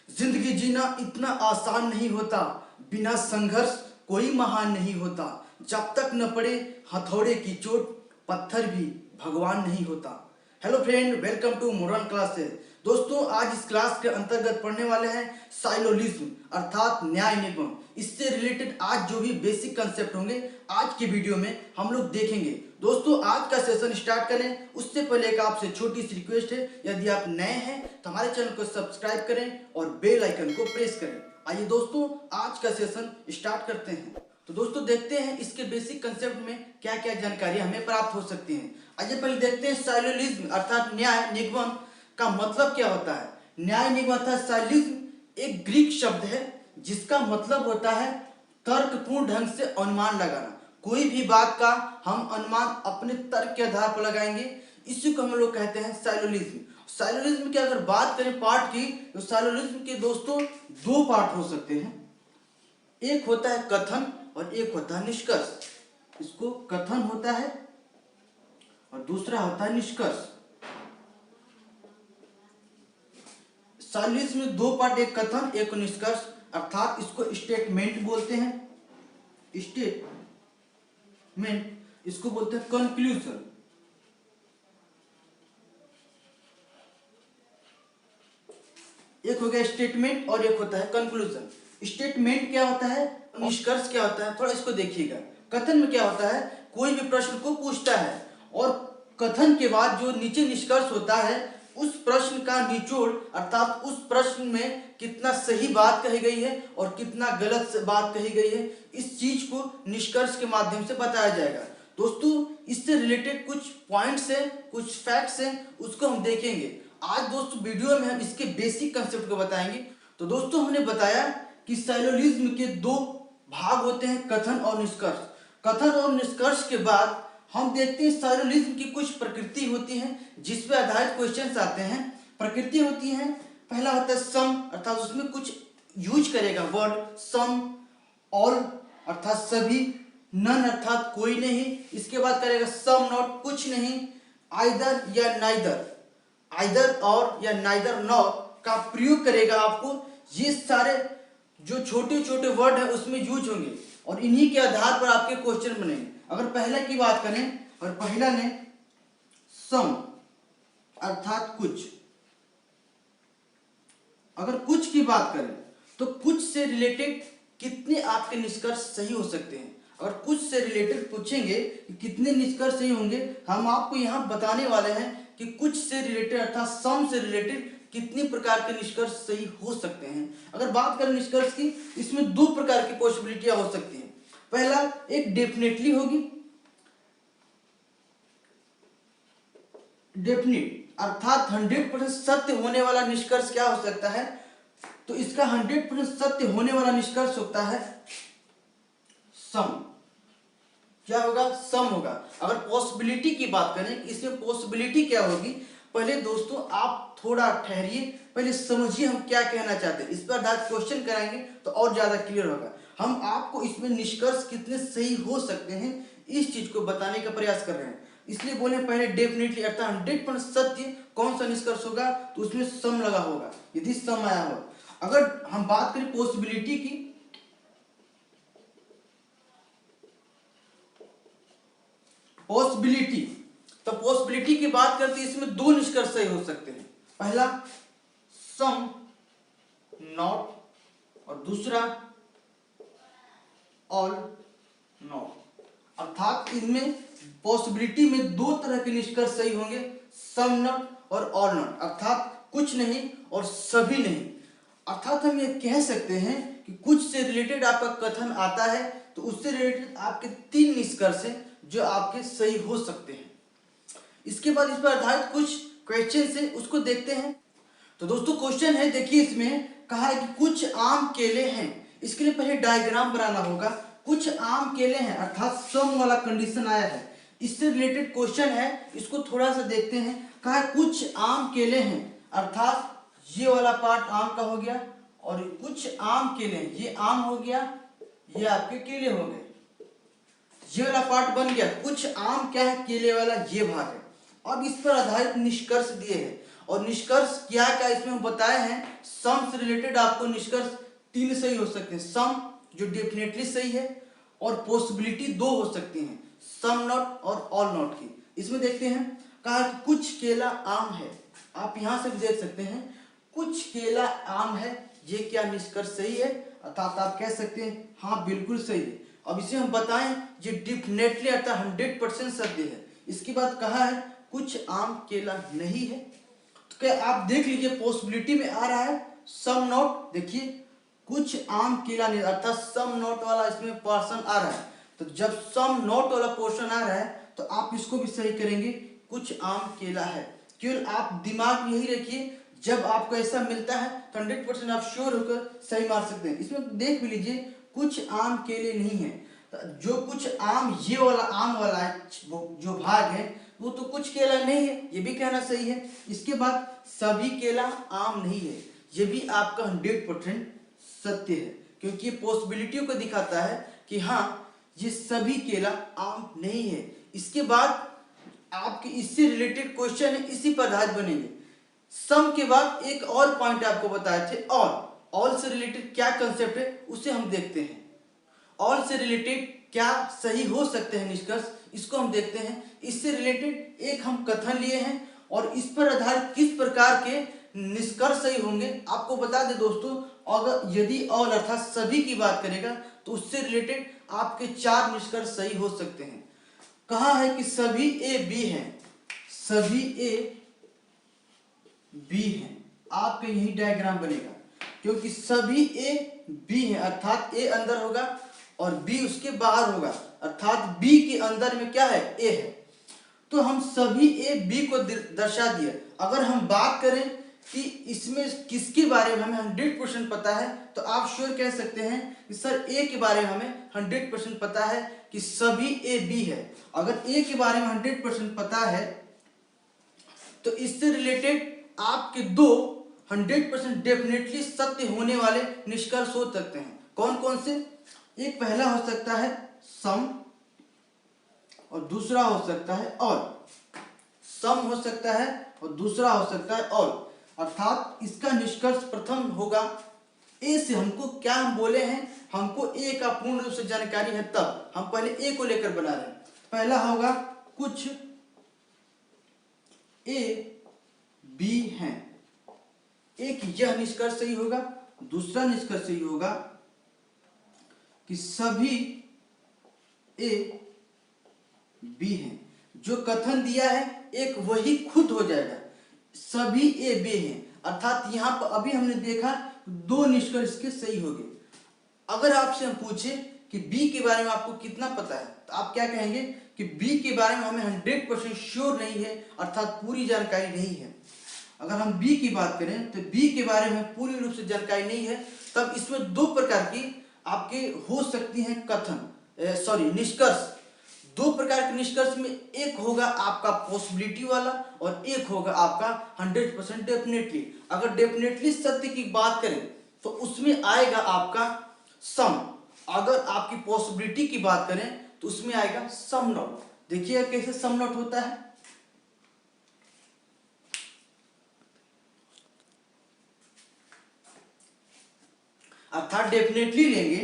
जिंदगी जीना इतना आसान नहीं होता, बिना संघर्ष कोई महान नहीं होता। जब तक न पड़े हथौड़े की चोट, पत्थर भी भगवान नहीं होता। Hello friend, welcome to modern classes. दोस्तों, आज इस क्लास के अंतर्गत पढ़ने वाले हैं साइलोलिज्म अर्थात न्याय निगम। इससे रिलेटेड आज जो भी बेसिक कंसेप्ट होंगे आज के वीडियो में हम लोग देखेंगे। दोस्तों, आज का सेशन स्टार्ट करें उससे पहले एक आपसे छोटी सी रिक्वेस्ट है, यदि आप नए हैं तो हमारे चैनल को सब्सक्राइब करें और बेल आइकन को प्रेस करें। आइए दोस्तों, आज का सेशन स्टार्ट करते हैं। तो दोस्तों, देखते हैं इसके बेसिक कंसेप्ट में क्या क्या जानकारी हमें प्राप्त हो सकती है। आइए पहले देखते हैं साइलोलिज्म अर्थात न्याय निगम का मतलब क्या होता है। न्याय निगम अर्थात साइलोलिज्म एक ग्रीक शब्द है जिसका मतलब होता है तर्कपूर्ण ढंग से अनुमान लगाना। कोई भी बात का हम अनुमान अपने तर्क के आधार पर लगाएंगे, इसी को हम लोग कहते हैं साइलोलिज्म। साइलोलिज्म की अगर बात करें पार्ट की, तो साइलोलिज्म के दोस्तों दो पार्ट हो सकते हैं। एक होता है कथन और एक होता है निष्कर्ष। इसको कथन होता है और दूसरा होता है निष्कर्ष। साइलोलिज्म में दो पार्ट, एक कथन एक निष्कर्ष, अर्थात इसको स्टेटमेंट बोलते हैं। स्टेटमेंट, इसको बोलते हैं कंक्लूजन। एक हो गया स्टेटमेंट और एक होता है कंक्लूजन। स्टेटमेंट क्या होता है, निष्कर्ष क्या होता है, थोड़ा इसको देखिएगा। कथन में क्या होता है, कोई भी प्रश्न को पूछता है और कथन के बाद जो नीचे निष्कर्ष होता है उस प्रश्न का निचोड़ अर्थात उस प्रश्न में कितना सही बात कही गई है और कितना गलत बात कही गई है, इस चीज को निष्कर्ष के माध्यम से बताया जाएगा। दोस्तों, इससे रिलेटेड कुछ पॉइंट्स हैं, कुछ फैक्ट्स हैं, उसको हम देखेंगे आज। दोस्तों, वीडियो में हम इसके बेसिक कंसेप्ट को बताएंगे। तो दोस्तों, हमने बताया कि साइलोलिज्म के दो भाग होते हैं, कथन और निष्कर्ष। कथन और निष्कर्ष के बाद हम देखते हैं साइलोलिज्म की कुछ प्रकृति होती है जिस पे आधारित क्वेश्चंस आते हैं। प्रकृति होती है, पहला होता है सम अर्थात उसमें कुछ यूज करेगा वर्ड सम, ऑल अर्थात सभी, नन अर्थात कोई नहीं, इसके बाद करेगा सम नॉट कुछ नहीं, आइदर या नाइदर, आइदर और या नाइदर नॉर का प्रयोग करेगा। आपको ये सारे जो छोटे छोटे वर्ड है उसमें यूज होंगे और इन्हीं के आधार पर आपके क्वेश्चन बनेंगे। अगर पहला की बात करें और पहला ने सम अर्थात कुछ, अगर कुछ की बात करें तो कुछ से रिलेटेड कितने आपके निष्कर्ष सही हो सकते हैं। अगर कुछ से रिलेटेड पूछेंगे कि कितने निष्कर्ष सही होंगे, हम आपको यहां बताने वाले हैं कि कुछ से रिलेटेड अर्थात सम से रिलेटेड कितनी प्रकार के निष्कर्ष सही हो सकते हैं। अगर बात करें निष्कर्ष की, इसमें दो प्रकार की पॉसिबिलिटियां हो सकती हैं। पहला, एक डेफिनेटली होगी, डेफिनिट अर्थात 100% सत्य होने वाला निष्कर्ष क्या हो सकता है, तो इसका 100% सत्य होने वाला निष्कर्ष होता है सम। क्या होगा, सम होगा। अगर पॉसिबिलिटी की बात करें, इसमें पॉसिबिलिटी क्या होगी, पहले दोस्तों आप थोड़ा ठहरिए, पहले समझिए हम क्या कहना चाहते हैं। इस पर आधारित क्वेश्चन कराएंगे तो और ज्यादा क्लियर होगा। हम आपको इसमें निष्कर्ष कितने सही हो सकते हैं इस चीज को बताने का प्रयास कर रहे हैं। इसलिए बोले पहले डेफिनेटली अर्थात 100% सत्य कौन सा निष्कर्ष होगा, तो उसमें सम लगा होगा यदि सम आया हो। अगर हम बात करें पॉसिबिलिटी की, पॉसिबिलिटी, तो पॉसिबिलिटी की बात करते हैं इसमें दो निष्कर्ष सही हो सकते हैं। पहला सम नॉट और दूसरा ऑल नॉट, अर्थात इनमें पॉसिबिलिटी में दो तरह के निष्कर्ष सही होंगे, सम नॉट और ऑल नॉट, अर्थात कुछ नहीं और सभी नहीं। अर्थात हम ये कह सकते हैं कि कुछ से रिलेटेड आपका कथन आता है तो उससे रिलेटेड आपके तीन निष्कर्ष हैं जो आपके सही हो सकते हैं। इसके बाद इस पर आधारित कुछ क्वेश्चन है, उसको देखते हैं। तो दोस्तों क्वेश्चन है, देखिए इसमें कहा है कि कुछ आम केले हैं। इसके लिए पहले डायग्राम बनाना होगा। कुछ आम केले हैं अर्थात सम वाला कंडीशन आया है, इससे रिलेटेड क्वेश्चन है, इसको थोड़ा सा देखते हैं। कहा है कुछ आम केले हैं अर्थात ये वाला पार्ट आम का हो गया और कुछ आम केले, ये आम हो गया, ये आपके केले हो गए, ये वाला पार्ट बन गया। कुछ आम क्या है, केले वाला ये भाग है। अब इस पर आधारित निष्कर्ष दिए हैं और निष्कर्ष क्या क्या इसमें हम बताए हैं। सम से रिलेटेड आपको निष्कर्ष 3 सही हो सकते हैं, सम जो डेफिनेटली सही है, और पॉसिबिलिटी 2 हो सकती हैं, सम नॉट और ऑल नॉट की। इसमें देखते हैं, कहा कि कुछ केला आम है, आप यहां से भी देख सकते हैं कुछ केला आम है, ये क्या निष्कर्ष सही है, अर्थात आप कह सकते हैं हाँ बिल्कुल सही है। अब इसे हम बताएं ये डेफिनेटली अर्थात 100% सत्य है। इसके बाद कहा है कुछ आम केला नहीं है, तो क्या आप देख लीजिए पॉसिबिलिटी में आ रहा है सम नॉट, देखिए कुछ आम केला नहीं, अर्थात सम नॉट वाला इसमें पोर्शन आ रहा है। तो जब सम नॉट वाला पोर्शन आ रहा है तो आप इसको भी सही करेंगे, कुछ आम केला है। केवल आप दिमाग में यही रखिए, जब आपको ऐसा मिलता है तो 100% आप श्योर होकर सही मार सकते हैं। इसमें देख भी लीजिए कुछ आम केले नहीं है, जो कुछ आम, ये वाला आम वाला है जो भाग है वो तो कुछ केला नहीं है, ये भी कहना सही है। इसके बाद सभी केला आम नहीं है, ये भी आपका 100% सत्य है, क्योंकि ये पॉसिबिलिटियों को दिखाता है कि हाँ ये सभी केला आम नहीं है। इसके बाद आपके इससे रिलेटेड क्वेश्चन है, इसी पर आधारित बनेंगे। सम के बाद एक और पॉइंट आपको बताए थे, ऑल से रिलेटेड क्या कंसेप्ट है उसे हम देखते हैं। ऑल से रिलेटेड क्या सही हो सकते हैं निष्कर्ष, इसको हम देखते हैं। इससे रिलेटेड एक हम कथन लिए हैं और इस पर आधारित किस प्रकार के निष्कर्ष सही होंगे आपको बता दें दोस्तों। अगर यदि ऑल अर्थात सभी की बात करेगा तो उससे रिलेटेड आपके 4 निष्कर्ष सही हो सकते हैं। कहा है कि सभी ए बी हैं, सभी ए बी हैं, आपका यही डायग्राम बनेगा, क्योंकि सभी ए बी हैं अर्थात ए अंदर होगा और बी उसके बाहर होगा, अर्थात बी के अंदर में क्या है, ए है। तो हम सभी ए बी को दर्शा दिया। अगर हम बात करें कि इसमें किसके बारे में हमें 100% पता है, तो आप श्योर कह सकते हैं कि सर ए के बारे में हमें 100% पता है कि सभी ए बी है। अगर ए के बारे में 100% पता है तो इससे रिलेटेड आपके 2 100% डेफिनेटली सत्य होने वाले निष्कर्ष हो सकते हैं। कौन कौन से? एक पहला हो सकता है सम और दूसरा हो सकता है ऑल। सम हो सकता है और दूसरा हो सकता है ऑल, अर्थात इसका निष्कर्ष प्रथम होगा ए से। हमको क्या हम बोले हैं, हमको ए का पूर्ण रूप से जानकारी है, तब हम पहले ए को लेकर बना रहे हैं। पहला होगा कुछ ए बी हैं, एक यह निष्कर्ष सही होगा। दूसरा निष्कर्ष सही होगा कि सभी ए बी हैं। जो कथन दिया है एक वही खुद हो जाएगा, सभी ए बी हैं, अर्थात यहां पर अभी हमने देखा 2 निष्कर्ष के सही हो गए। अगर आपसे हम पूछे कि बी के बारे में आपको कितना पता है, तो आप क्या कहेंगे कि बी के बारे में हमें 100% श्योर नहीं है, अर्थात पूरी जानकारी नहीं है। अगर हम बी की बात करें तो बी के बारे में पूरी रूप से जानकारी नहीं है, तब इसमें 2 प्रकार की आपके हो सकती हैं कथन, निष्कर्ष। 2 प्रकार के निष्कर्ष में एक होगा आपका पॉसिबिलिटी वाला और एक होगा आपका 100% डेफिनेटली। अगर डेफिनेटली सत्य की बात करें तो उसमें आएगा आपका सम, अगर आपकी पॉसिबिलिटी की बात करें तो उसमें आएगा सम नॉट। देखिए कैसे सम नॉट होता है। अर्थात डेफिनेटली लेंगे,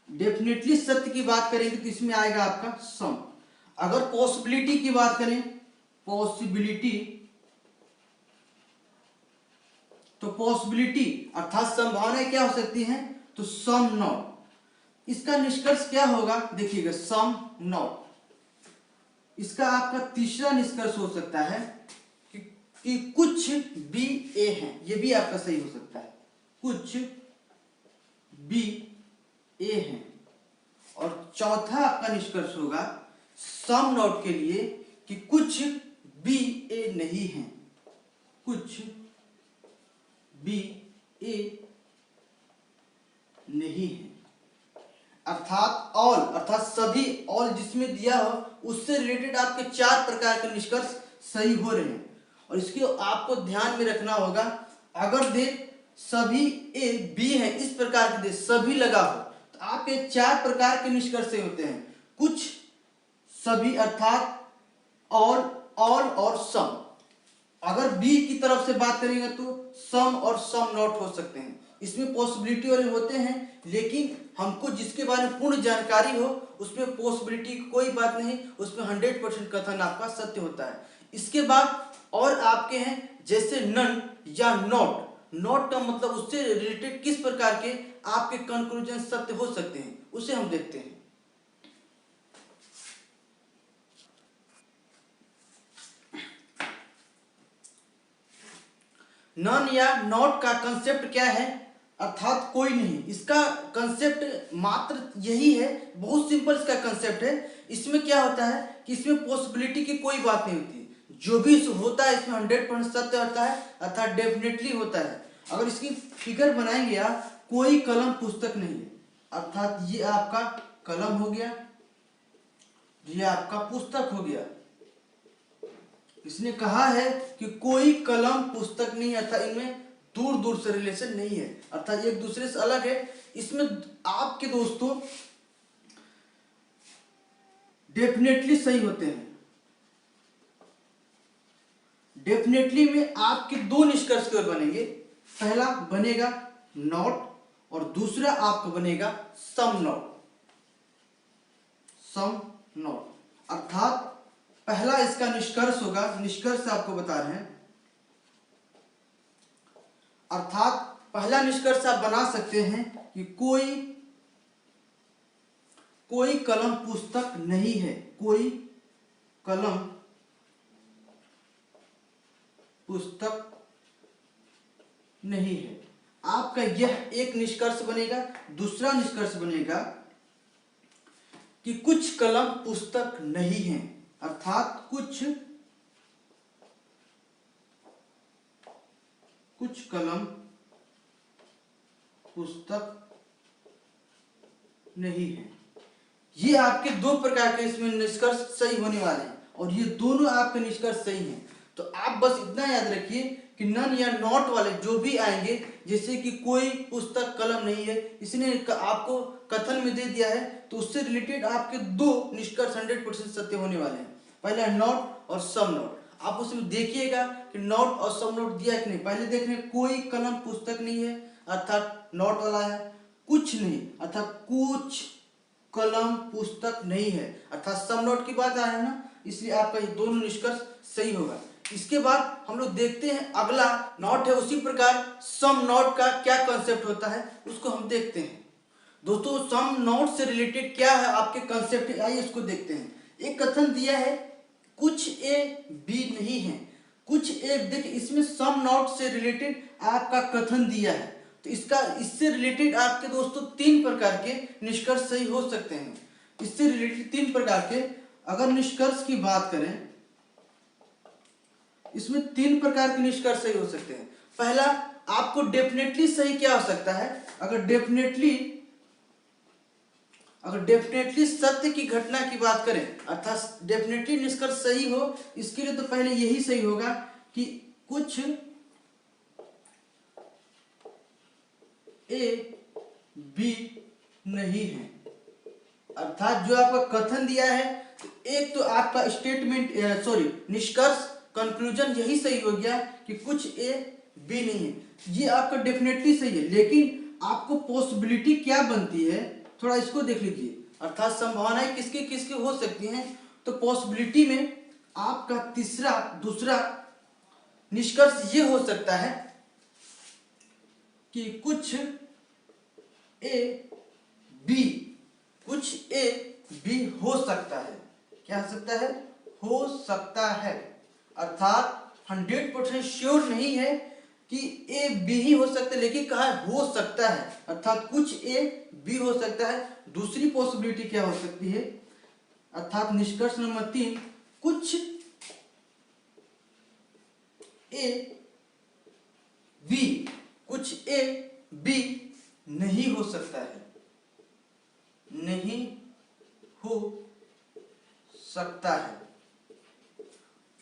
डेफिनेटली सत्य की बात करेंगे तो इसमें आएगा आपका सम। अगर पॉसिबिलिटी की बात करें, पॉसिबिलिटी, तो पॉसिबिलिटी अर्थात संभावनाएं क्या हो सकती हैं, तो सम नॉट। इसका निष्कर्ष क्या होगा, देखिएगा सम नॉट। इसका आपका तीसरा निष्कर्ष हो सकता है कि कुछ बी ए हैं, ये भी आपका सही हो सकता है, कुछ बी ए हैं। और चौथा आपका निष्कर्ष होगा सम नॉट के लिए कि कुछ बी ए नहीं है, कुछ बी ए नहीं है, अर्थात ऑल, अर्थात सभी, ऑल जिसमें दिया हो उससे रिलेटेड आपके 4 प्रकार के निष्कर्ष सही हो रहे हैं। और इसके आपको ध्यान में रखना होगा, अगर दे सभी ए बी है इस प्रकार के दे सभी लगा हो तो आपके 4 प्रकार के निष्कर्ष होते हैं। कुछ सभी अर्थात ऑल और सम। अगर बी की तरफ से बात करेंगे तो सम और सम नॉट हो सकते हैं। इसमें पॉसिबिलिटी वाले होते हैं, लेकिन हमको जिसके बारे में पूर्ण जानकारी हो उसमें पॉसिबिलिटी की कोई बात नहीं, उसमें 100% कथन आपका सत्य होता है। इसके बाद और आपके हैं जैसे नन या नॉट। नॉट का मतलब उससे रिलेटेड किस प्रकार के आपके कंक्लूजन सत्य हो सकते हैं, उसे हम देखते हैं। नन या नॉट का कंसेप्ट क्या है, अर्थात कोई नहीं। इसका कंसेप्ट मात्र यही है, बहुत सिंपल इसका कंसेप्ट है। इसमें क्या होता है कि इसमें पॉसिबिलिटी की कोई बात नहीं होती, जो भी होता है इसमें 100% सत्य होता है, अर्थात डेफिनेटली होता है। अगर इसकी फिगर बनाएंगे आप, कोई कलम पुस्तक नहीं है, अर्थात ये आपका कलम हो गया, ये आपका पुस्तक हो गया। इसने कहा है कि कोई कलम पुस्तक नहीं, अर्थात इनमें दूर दूर से रिलेशन नहीं है, अर्थात एक दूसरे से अलग है। इसमें आपके दोस्तों डेफिनेटली सही होते हैं। डेफिनेटली में आपके दो निष्कर्ष की ओर बनेंगे, पहला बनेगा नॉट और दूसरा आपका बनेगा सम नॉट। सम नॉट अर्थात पहला इसका निष्कर्ष होगा, निष्कर्ष आपको बता रहे हैं, अर्थात पहला निष्कर्ष आप बना सकते हैं कि कोई कलम पुस्तक नहीं है, कोई कलम पुस्तक नहीं है। आपका यह एक निष्कर्ष बनेगा। दूसरा निष्कर्ष बनेगा कि कुछ कलम पुस्तक नहीं है, अर्थात कुछ कलम पुस्तक नहीं है। ये आपके दो प्रकार के इसमें निष्कर्ष सही होने वाले हैं और ये दोनों आपके निष्कर्ष सही हैं। तो आप बस इतना याद रखिए कि नन या नॉट वाले जो भी आएंगे, जैसे कि कोई पुस्तक कलम नहीं है, इसने आपको कथन में दे दिया है, तो उससे रिलेटेड आपके दो निष्कर्ष 100% सत्य होने वाले हैं। पहला है नॉट और सम नॉट। आप उसमें देखिएगा कि नॉट और सम नॉट दिया है कि नहीं। पहले देख रहे हैं कोई कलम पुस्तक नहीं है, अर्थात नॉट वाला है। कुछ नहीं, अर्थात कुछ कलम पुस्तक नहीं है, अर्थात सम नॉट की बात आ रही है ना, इसलिए आपका ये दोनों निष्कर्ष सही होगा। इसके बाद हम लोग देखते हैं अगला नॉट है, उसी प्रकार सम नॉट का क्या कॉन्सेप्ट होता है उसको हम देखते हैं। दोस्तों सम नॉट से रिलेटेड क्या है आपके कॉन्सेप्ट, आइए इसको देखते हैं। एक कथन दिया है कुछ ए बी नहीं है, कुछ ए, देखिए इसमें सम नॉट से रिलेटेड आपका कथन दिया है, तो इससे रिलेटेड आपके दोस्तों तीन प्रकार के निष्कर्ष सही हो सकते हैं। इससे रिलेटेड तीन प्रकार के अगर निष्कर्ष की बात करें, इसमें तीन प्रकार के निष्कर्ष सही हो सकते हैं। पहला, आपको डेफिनेटली सही क्या हो सकता है, अगर डेफिनेटली सत्य की घटना की बात करें, अर्थात डेफिनेटली निष्कर्ष सही हो, इसके लिए तो पहले यही सही होगा कि कुछ ए बी नहीं है, अर्थात जो आपका कथन दिया है, तो एक तो आपका स्टेटमेंट निष्कर्ष कंक्लूजन यही सही हो गया कि कुछ ए बी नहीं है, ये आपका डेफिनेटली सही है। लेकिन आपको पॉसिबिलिटी क्या बनती है, थोड़ा इसको देख लीजिए, अर्थात संभावनाएं किसकी किसकी हो सकती हैं। तो पॉसिबिलिटी में आपका दूसरा निष्कर्ष ये हो सकता है कि कुछ ए बी हो सकता है। क्या हो सकता है, हो सकता है, अर्थात 100% श्योर नहीं है कि ए बी ही हो सकता है, लेकिन कहा हो सकता है, अर्थात कुछ ए बी हो सकता है। दूसरी पॉसिबिलिटी क्या हो सकती है, अर्थात निष्कर्ष नंबर 3, कुछ ए बी नहीं हो सकता है, नहीं हो सकता है।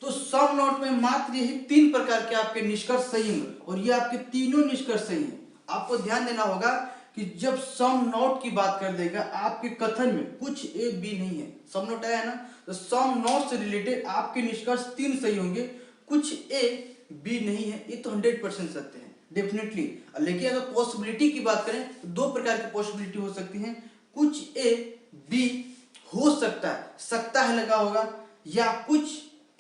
तो सम नॉट में मात्र यही तीन प्रकार के आपके निष्कर्ष सही हैं और ये आपके तीनों निष्कर्ष सही हैं। आपको ध्यान देना होगा कि जब सम नॉट की बात कर देगा आपके कथन में कुछ ए बी नहीं है, सम नॉट आया ना, तो सम नॉट से रिलेटेड आपके निष्कर्ष 3 सही होंगे, कुछ ए बी नहीं है, ये तो 100% सत्य है डेफिनेटली। लेकिन अगर पॉसिबिलिटी की बात करें तो 2 प्रकार की पॉसिबिलिटी हो सकती है, कुछ ए बी हो सकता है लगा होगा, या कुछ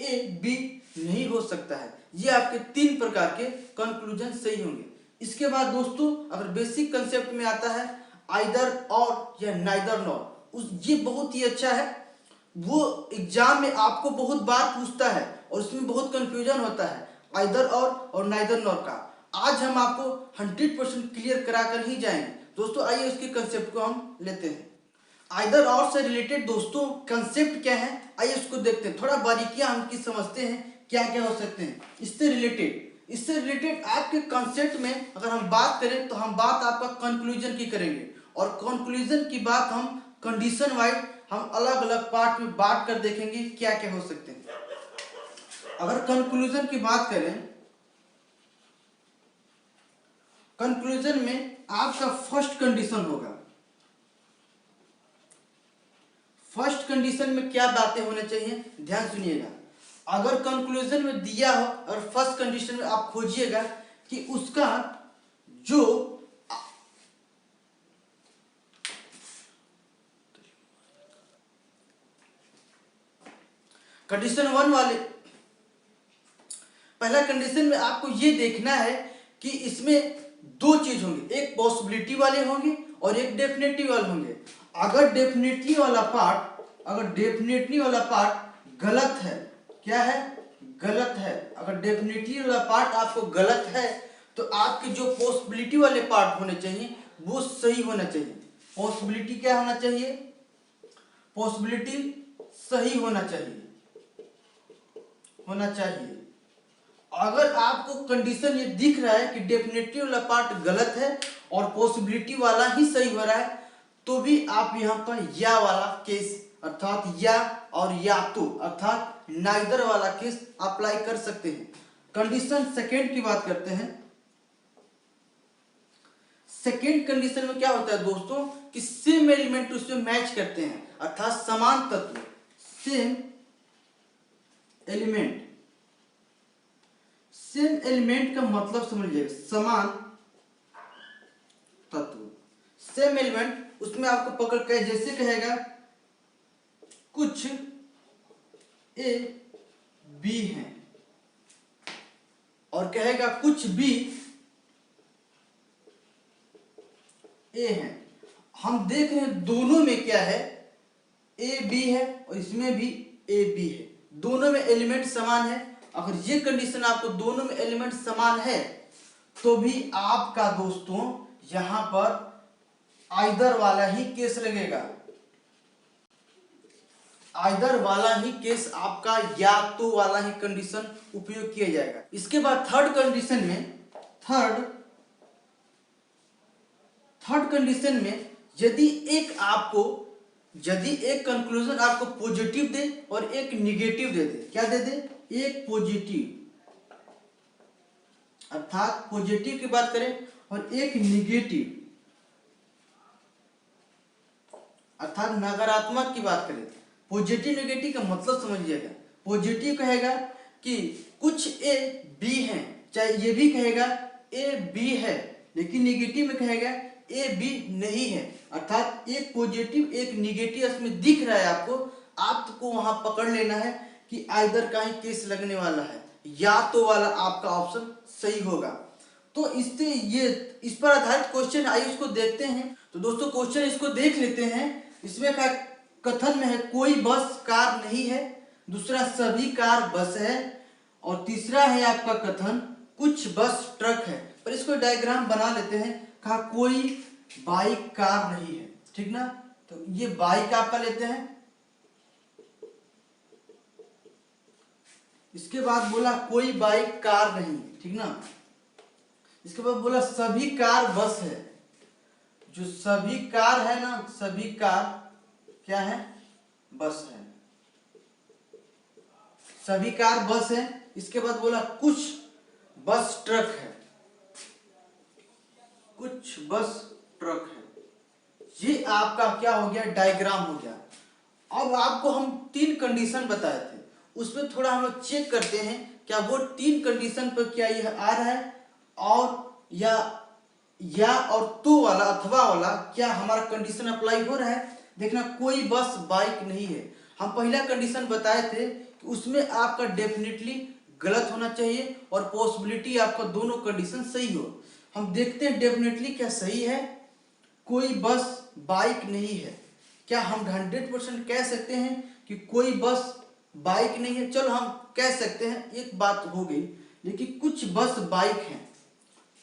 ए बी नहीं हो सकता है। ये आपके 3 प्रकार के कंक्लूजन सही होंगे। इसके बाद दोस्तों अगर बेसिक कंसेप्ट में आता है आइदर और या नाइदर नॉर, उस ये बहुत ही अच्छा है, वो एग्जाम में आपको बहुत बार पूछता है और उसमें बहुत कंफ्यूजन होता है आइदर और नाइदर नॉर का। आज हम आपको 100% क्लियर करा कर ही जाएंगे दोस्तों। आइए उसके कंसेप्ट को हम लेते हैं। आइदर और से रिलेटेड दोस्तों कंसेप्ट क्या है, आइए उसको देखते हैं, थोड़ा बारीकियां हम की समझते हैं क्या क्या हो सकते हैं इससे रिलेटेड आपके कंसेप्ट में अगर हम बात करें तो हम बात आपका कंक्लूजन की करेंगे, और कंक्लूजन की बात हम कंडीशन वाइज हम अलग अलग पार्ट में बांट कर देखेंगे क्या क्या हो सकते हैं। अगर कंक्लूजन की बात करें, कंक्लूजन में आपका फर्स्ट कंडीशन होगा, फर्स्ट कंडीशन में क्या बातें होने चाहिए ध्यान सुनिएगा। अगर कंक्लूजन में दिया हो और फर्स्ट कंडीशन में आप खोजिएगा कि उसका जो कंडीशन 1 वाले, पहला कंडीशन में आपको ये देखना है कि इसमें 2 चीज होंगे, एक पॉसिबिलिटी वाले होंगे और एक डेफिनेटली वाले होंगे। अगर डेफिनेटली वाला पार्ट गलत है, क्या है गलत है, अगर डेफिनेटली वाला पार्ट आपको गलत है तो आपके जो पॉसिबिलिटी वाले पार्ट होने चाहिए वो सही होना चाहिए। पॉसिबिलिटी क्या होना चाहिए, पॉसिबिलिटी सही होना चाहिए। अगर आपको कंडीशन ये दिख रहा है कि डेफिनेटली वाला पार्ट गलत है और पॉसिबिलिटी वाला ही सही हो रहा है, तो भी आप यहाँ पर या वाला केस अर्थात या और या तो अर्थात नाइदर वाला केस अप्लाई कर सकते हैं। कंडीशन सेकेंड की बात करते हैं। सेकेंड कंडीशन में क्या होता है दोस्तों कि सेम एलिमेंट उसमें मैच करते हैं, अर्थात समान तत्व, सेम एलिमेंट का मतलब समझिए समान तत्व, सेम एलिमेंट उसमें आपको पकड़ के जैसे कहेगा कुछ ए बी है और कहेगा कुछ बी ए है, हम देख रहे हैं दोनों में क्या है ए बी है और इसमें भी ए बी है, दोनों में एलिमेंट समान है। अगर ये कंडीशन आपको दोनों में एलिमेंट समान है तो भी आपका दोस्तों यहां पर आइदर वाला ही केस लगेगा, आइदर वाला ही केस आपका या तो वाला ही कंडीशन उपयोग किया जाएगा। इसके बाद थर्ड कंडीशन में यदि एक कंक्लूजन आपको पॉजिटिव दे और एक निगेटिव दे दे, क्या दे दे, एक पॉजिटिव अर्थात पॉजिटिव की बात करें और एक निगेटिव अर्थात नकारात्मक की बात करें। पॉजिटिव नेगेटिव का मतलब समझिएगा, पॉजिटिव कहेगा कि कुछ ए बी है, चाहे ये भी कहेगा ए बी है, लेकिन नेगेटिव में कहेगा ए बी नहीं है, अर्थात एक पॉजिटिव एक निगेटिव इसमें दिख रहा है आपको वहां पकड़ लेना है कि आइदर का ही केस लगने वाला है, या तो वाला आपका ऑप्शन सही होगा। तो इससे ये इस पर आधारित क्वेश्चन आइए उसको देखते हैं। तो दोस्तों क्वेश्चन इसको देख लेते हैं। इसमें का कथन में है कोई बस कार नहीं है, दूसरा सभी कार बस है, और तीसरा है आपका कथन कुछ बस ट्रक है। पर इसको डायग्राम बना लेते हैं। कहा कोई बाइक कार नहीं है, ठीक ना, तो ये बाइक आपका लेते हैं। इसके बाद बोला कोई बाइक कार नहीं, ठीक ना, इसके बाद बोला सभी कार बस है, जो सभी कार है ना, सभी कार क्या है, बस है, सभी कार बस है। इसके बाद बोला कुछ बस ट्रक है, कुछ बस ट्रक है। ये आपका क्या हो गया, डायग्राम हो गया। अब आपको हम 3 कंडीशन बताए थे, उसमें थोड़ा हम लोग चेक करते हैं क्या वो 3 कंडीशन पर क्या यह आ रहा है, और या और तो वाला अथवा वाला क्या हमारा कंडीशन अप्लाई हो रहा है। देखना, कोई बस बाइक नहीं है, हम पहला कंडीशन बताए थे कि उसमें आपका डेफिनेटली गलत होना चाहिए और पॉसिबिलिटी आपका दोनों कंडीशन सही हो। हम देखते हैं डेफिनेटली क्या सही है, कोई बस बाइक नहीं है। क्या हम 100% कह सकते हैं कि कोई बस बाइक नहीं है? चलो हम कह सकते हैं, एक बात हो गई, लेकिन कुछ बस बाइक हैं,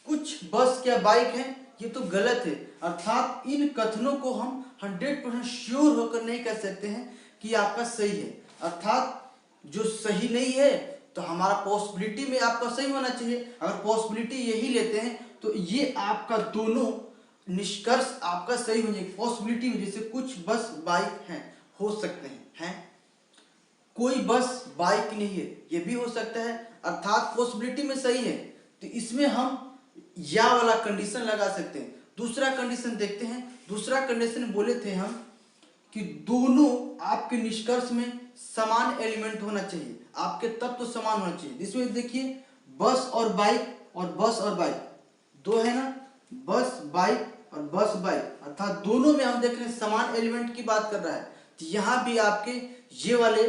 कुछ बस क्या बाइक हैं, ये तो गलत है। अर्थात इन कथनों को हम 100% श्योर होकर नहीं कह सकते हैं कि आपका सही है। अर्थात जो सही नहीं है तो हमारा पॉसिबिलिटी में आपका सही होना चाहिए। अगर पॉसिबिलिटी यही लेते हैं तो ये आपका दोनों निष्कर्ष आपका सही हो जाएगा। पॉसिबिलिटी में जैसे कुछ बस बाइक हैं, हो सकते हैं कोई बस बाइक नहीं है, ये भी हो सकता है, अर्थात पॉसिबिलिटी में सही है, तो इसमें हम या वाला कंडीशन लगा सकते हैं। दूसरा कंडीशन देखते हैं, दूसरा कंडीशन बोले थे हम कि दोनों आपके निष्कर्ष में समान एलिमेंट होना चाहिए, आपके तत्व तो समान होना चाहिए। जिसमें देखिए बस और बाइक दो है ना, बस बाइक और बस बाइक, अर्थात दोनों में हम देख रहे हैं समान एलिमेंट की बात कर रहा है। तो यहाँ भी आपके ये वाले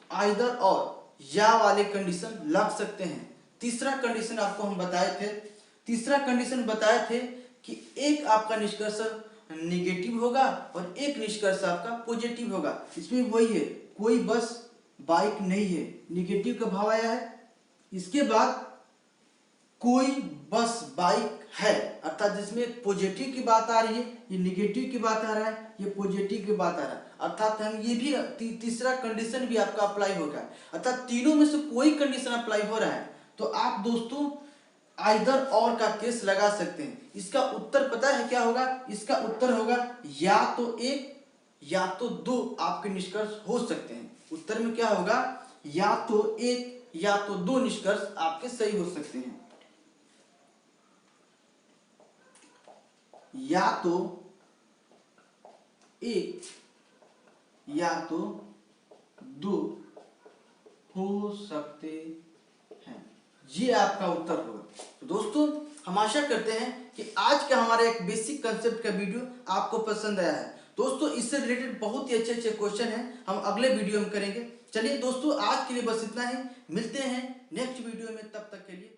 आइदर और या वाले कंडीशन लग सकते हैं। तीसरा कंडीशन आपको हम बताए थे कि एक आपका निष्कर्ष निगेटिव होगा और एक निष्कर्ष आपका पॉजिटिव होगा। इसमें वही है, कोई बस बाइक नहीं है, निगेटिव का भाव आया है। इसके बाद कोई बस बाइक है, अर्थात जिसमें पॉजिटिव की बात आ रही है, ये निगेटिव की बात आ रहा है, ये पॉजिटिव की बात आ रहा है, अर्थात हम ये भी तीसरा कंडीशन भी आपका अप्लाई होगा। अर्थात तीनों में से कोई कंडीशन अप्लाई हो रहा है तो आप दोस्तों आइदर और का केस लगा सकते हैं। इसका उत्तर पता है क्या होगा? इसका उत्तर होगा या तो एक या तो दो आपके निष्कर्ष हो सकते हैं। उत्तर में क्या होगा? या तो एक या तो दो निष्कर्ष आपके सही हो सकते हैं। या तो एक या तो दो हो सकते हैं, ये आपका उत्तर होगा। तो दोस्तों हम आशा करते हैं कि आज का हमारा एक बेसिक कंसेप्ट का वीडियो आपको पसंद आया है। दोस्तों इससे रिलेटेड बहुत ही अच्छे अच्छे क्वेश्चन हैं, हम अगले वीडियो में करेंगे। चलिए दोस्तों आज के लिए बस इतना ही, मिलते हैं नेक्स्ट वीडियो में, तब तक के लिए